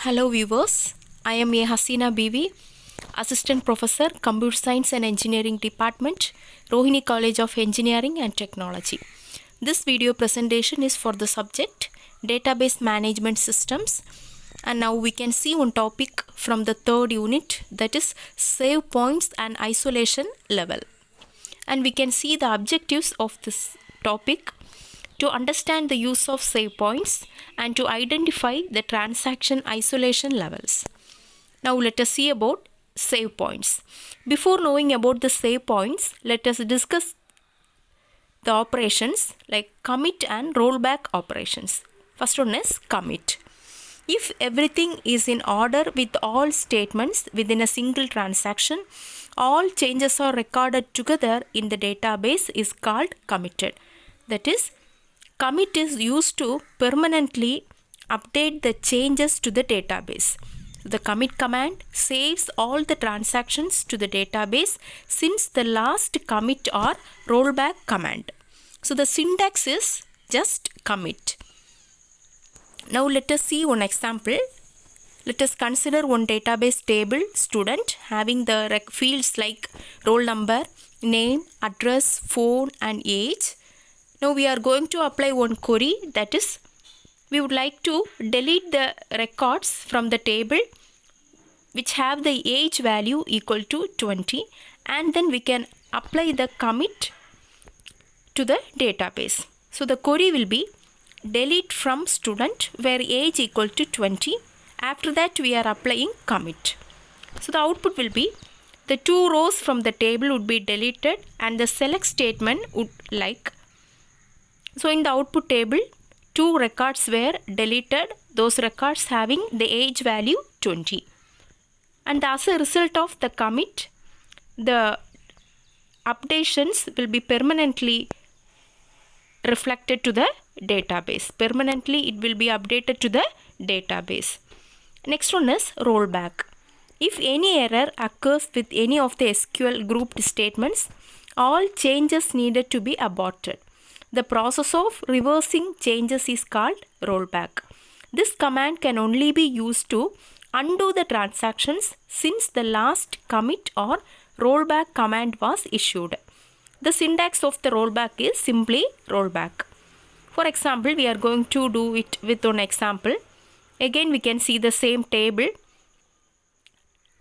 Hello viewers, I am A. Hasina BV, Assistant Professor, Computer Science and Engineering Department, Rohini College of Engineering and Technology. This video presentation is for the subject Database Management Systems, and now we can see one topic from the third unit, that is Save Points and Isolation Level. And we can see the objectives of this topic: to understand the use of save points and to identify the transaction isolation levels. Now let us see about save points. Before knowing about the save points, let us discuss the operations like commit and rollback operations. First one is commit. If everything is in order with all statements within a single transaction, all changes are recorded together in the database is called committed. That is, commit is used to permanently update the changes to the database. The commit command saves all the transactions to the database since the last commit or rollback command. So the syntax is just commit. Now let us see one example. Let us consider one database table student having the fields like roll number, name, address, phone and age. Now we are going to apply one query, that is, we would like to delete the records from the table which have the age value equal to 20, and then we can apply the commit to the database. So the query will be delete from student where age equal to 20. After that we are applying commit. So the output will be the two rows from the table would be deleted and the select statement would like. So in the output table, two records were deleted, those records having the age value 20. And as a result of the commit, the updations will be permanently reflected to the database. Permanently it will be updated to the database. Next one is rollback. If any error occurs with any of the SQL grouped statements, all changes needed to be aborted. The process of reversing changes is called rollback. This command can only be used to undo the transactions since the last commit or rollback command was issued. The syntax of the rollback is simply rollback. For example, we are going to do it with one example. Again, we can see the same table.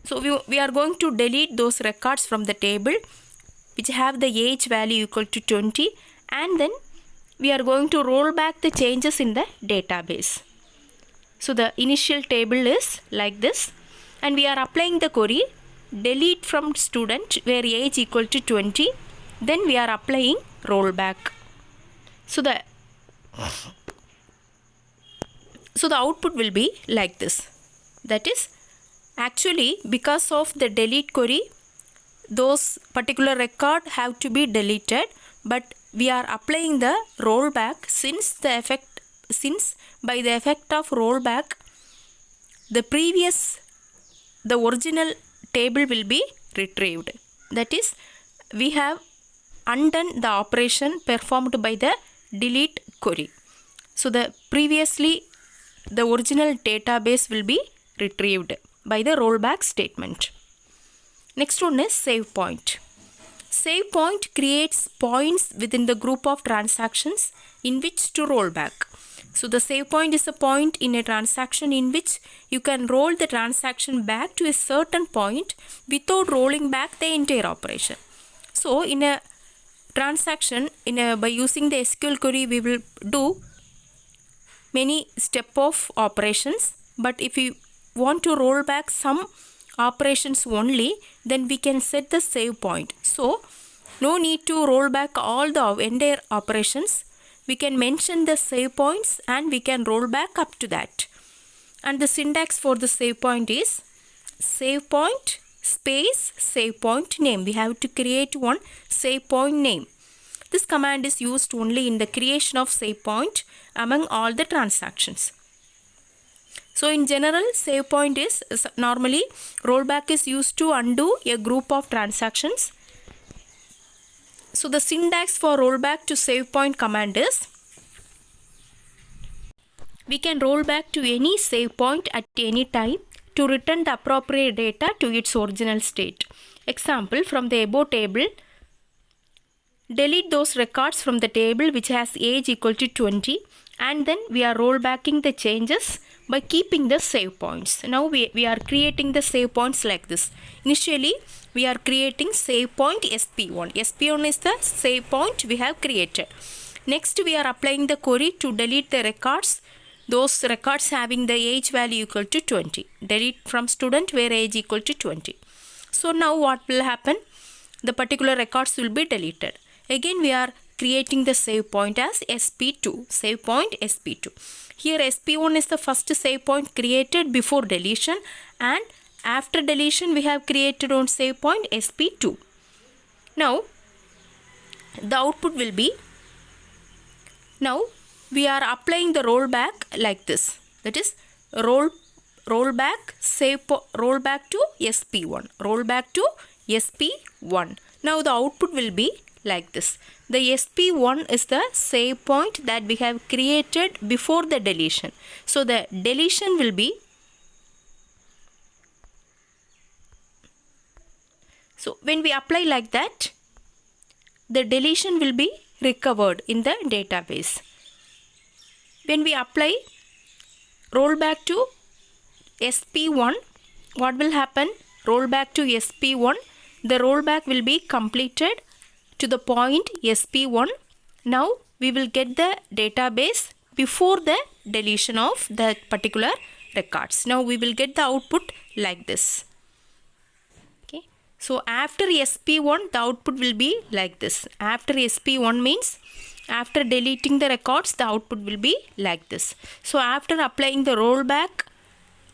So we are going to delete those records from the table which have the age value equal to 20, and then we are going to roll back the changes in the database. So the initial table is like this, and we are applying the query delete from student where age equal to 20, then we are applying rollback. So the output will be like this. That is, actually because of the delete query, those particular record have to be deleted, but we are applying the rollback since by the effect of rollback the original table will be retrieved. That is, we have undone the operation performed by the delete query. So the original database will be retrieved by the rollback statement. Next one is save point. Save point creates points within the group of transactions in which to roll back. So the save point is a point in a transaction in which you can roll the transaction back to a certain point without rolling back the entire operation. So in a transaction, by using the SQL query, we will do many step of operations, but if we want to roll back some operations only, then we can set the save point. So no need to roll back all the entire operations. We can mention the save points and we can roll back up to that. And the syntax for the save point is save point space save point name. We have to create one save point name. This command is used only in the creation of save point among all the transactions. So in general, save point is normally rollback is used to undo a group of transactions. So the syntax for rollback to save point command is We can roll back to any save point at any time to return the appropriate data to its original state. Example, from the above table, delete those records from the table which has age equal to 20, and then we are rollbacking the changes by keeping the save points. Now we are creating the save points like this. Initially we are creating save point SP1. SP1 is the save point we have created. Next we are applying the query to delete the records, those records having the age value equal to 20. Delete from student where age equal to 20. So now what will happen? The particular records will be deleted. Again we are creating the save point as SP2. Save point SP2. Here SP1 is the first save point created before deletion, and after deletion we have created on save point SP2. Now the output will be, now we are applying the rollback like this. That is rollback to SP1. Rollback to SP1. Now the output will be like this. The SP1 is the save point that we have created before the deletion. So the deletion will be, so when we apply like that, the deletion will be recovered in the database. When we apply rollback to SP1, what will happen? Rollback to SP1, the rollback will be completed to the point SP1. Now we will get the database before the deletion of that particular records. Now we will get the output like this. Okay. So after SP1, the output will be like this. After SP1 means after deleting the records, the output will be like this. So after applying the rollback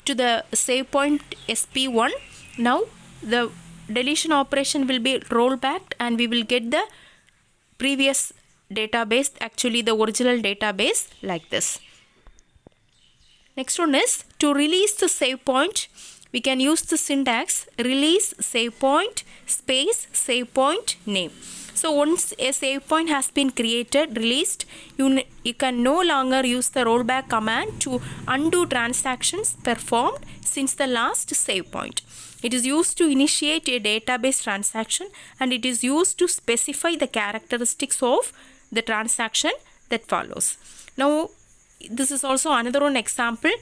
to the save point SP1, now the deletion operation will be rollback and we will get the previous database, actually the original database, like this. Next one is to release the save point. We can use the syntax release save point space save point name. So once a save point has been created, released, you can no longer use the rollback command to undo transactions performed since the last save point. It is used to initiate a database transaction, and it is used to specify the characteristics of the transaction that follows. Now this is also another one example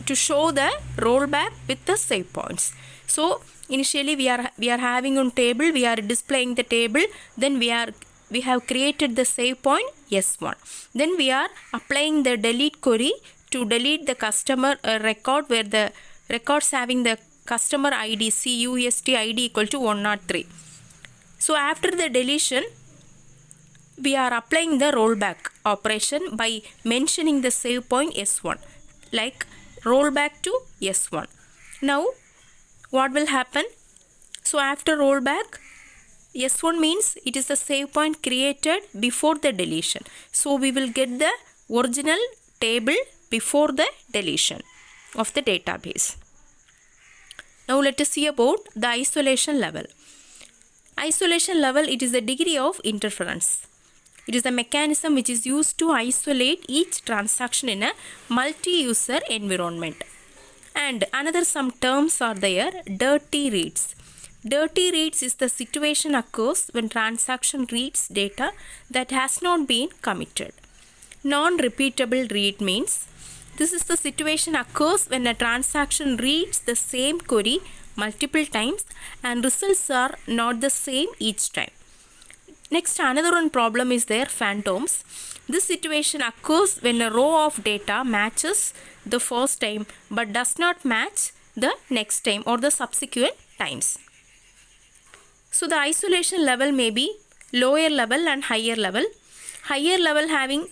to show the rollback with the save points. So initially we are having on table, we are displaying the table, then we have created the save point S1. Then we are applying the delete query to delete the customer record where the records having the customer ID CUST ID equal to 103. So after the deletion, we are applying the rollback operation by mentioning the save point S1, like rollback to S1. Now what will happen? So after rollback, S1 means it is the save point created before the deletion. So we will get the original table before the deletion of the database. Now let us see about the isolation level. Isolation level, it is the degree of interference. It is a mechanism which is used to isolate each transaction in a multi-user environment. And another some terms are there, dirty reads. Dirty reads is the situation occurs when transaction reads data that has not been committed. Non-repeatable read means this is the situation occurs when a transaction reads the same query multiple times and results are not the same each time. Next, another one problem is there, phantoms. This situation occurs when a row of data matches the first time but does not match the next time or the subsequent times. So the isolation level may be lower level and higher level. Higher level having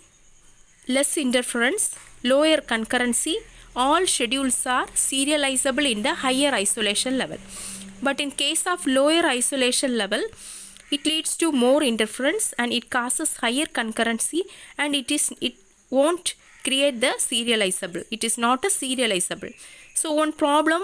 less interference, lower concurrency. All schedules are serializable in the higher isolation level. But in case of lower isolation level, it leads to more interference and it causes higher concurrency, and it won't create the serializable. It is not a serializable. So one problem,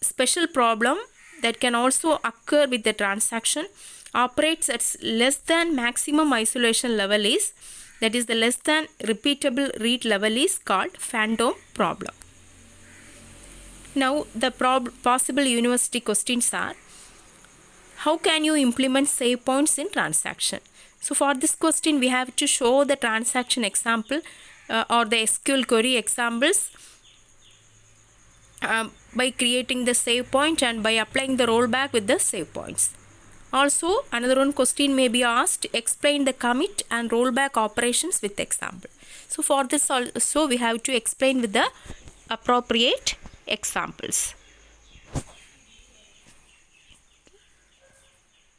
special problem that can also occur with the transaction operates at less than maximum isolation level is that is the less than repeatable read level is called phantom problem. Now the possible university questions are: how can you implement save points in transaction? So for this question we have to show the transaction example or the SQL query examples by creating the save point and by applying the rollback with the save points. Also, another one question may be asked: explain the commit and rollback operations with example. So for this also we have to explain with the appropriate examples.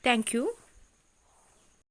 Thank you.